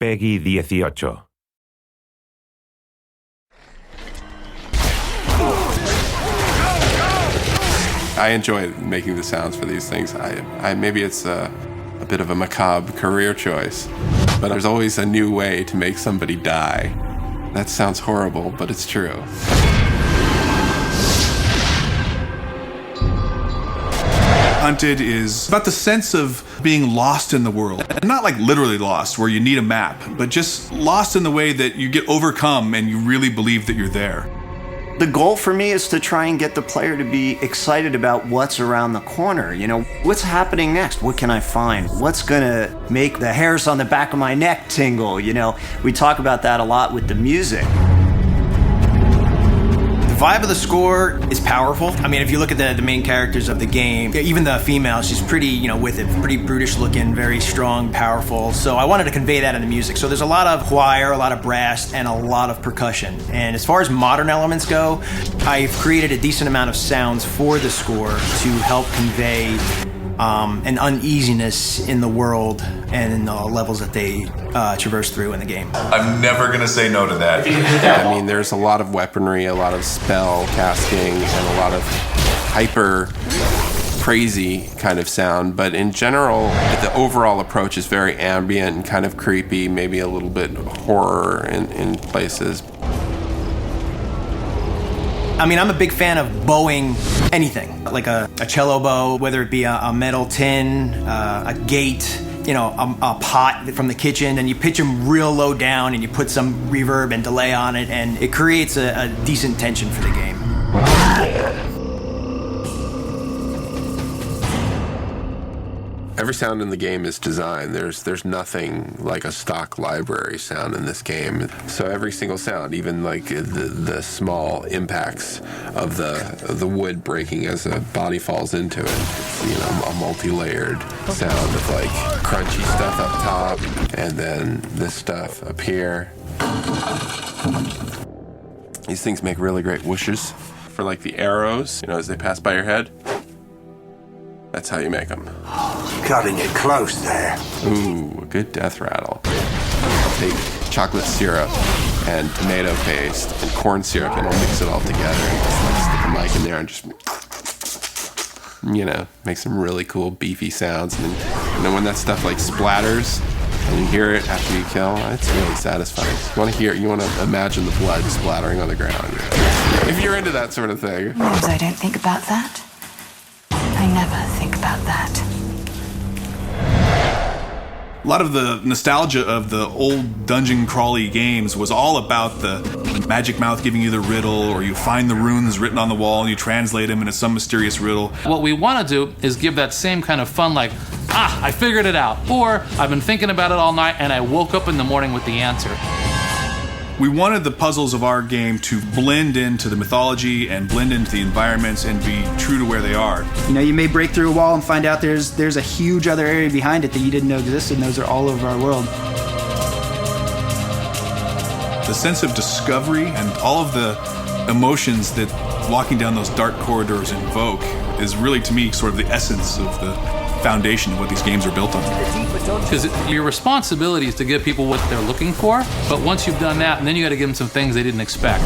Peggy 18. I enjoy making the sounds for these things. Maybe it's a bit of a macabre career choice, but there's always a new way to make somebody die. That sounds horrible, but it's true. Hunted is about the sense of being lost in the world. And not like literally lost, where you need a map, but just lost in the way that you get overcome and you really believe that you're there. The goal for me is to try and get the player to be excited about what's around the corner. You know, what's happening next? What can I find? What's gonna make the hairs on the back of my neck tingle? You know, we talk about that a lot with the music. The vibe of the score is powerful. I mean, if you look at the main characters of the game, even the female, she's pretty, with it, pretty brutish looking, very strong, powerful. So I wanted to convey that in the music. So there's a lot of choir, a lot of brass, and a lot of percussion. And as far as modern elements go, I've created a decent amount of sounds for the score to help convey an uneasiness in the world and in the levels that they traverse through in the game. I'm never going to say no to that. I mean, there's a lot of weaponry, a lot of spell casting, and a lot of hyper crazy kind of sound, but in general, the overall approach is very ambient and kind of creepy, maybe a little bit horror in places. I mean, I'm a big fan of bowing anything, like a cello bow, whether it be a metal tin, a gate, a pot from the kitchen, and you pitch them real low down and you put some reverb and delay on it, and it creates a decent tension for the game. Every sound in the game is designed. There's nothing like a stock library sound in this game. So every single sound, even like the small impacts of the wood breaking as a body falls into it, it's, a multi-layered sound of like crunchy stuff up top and then this stuff up here. These things make really great whooshes for like the arrows, as they pass by your head. That's how you make them. Cutting it close there. Ooh, a good death rattle. I'll take chocolate syrup and tomato paste and corn syrup and I'll mix it all together and just stick a mic in there and just, make some really cool beefy sounds. And then when that stuff splatters and you hear it after you kill, it's really satisfying. You want to imagine the blood splattering on the ground. If you're into that sort of thing. Sometimes I don't think about that. I never think about that. A lot of the nostalgia of the old dungeon crawly games was all about the magic mouth giving you the riddle, or you find the runes written on the wall and you translate them into some mysterious riddle. What we want to do is give that same kind of fun, I figured it out, or I've been thinking about it all night and I woke up in the morning with the answer. We wanted the puzzles of our game to blend into the mythology and blend into the environments and be true to where they are. You may break through a wall and find out there's a huge other area behind it that you didn't know existed, and those are all over our world. The sense of discovery and all of the emotions that walking down those dark corridors invoke is really, to me, sort of the essence of the foundation of what these games are built on. Because your responsibility is to give people what they're looking for, but once you've done that, and then you got to give them some things they didn't expect.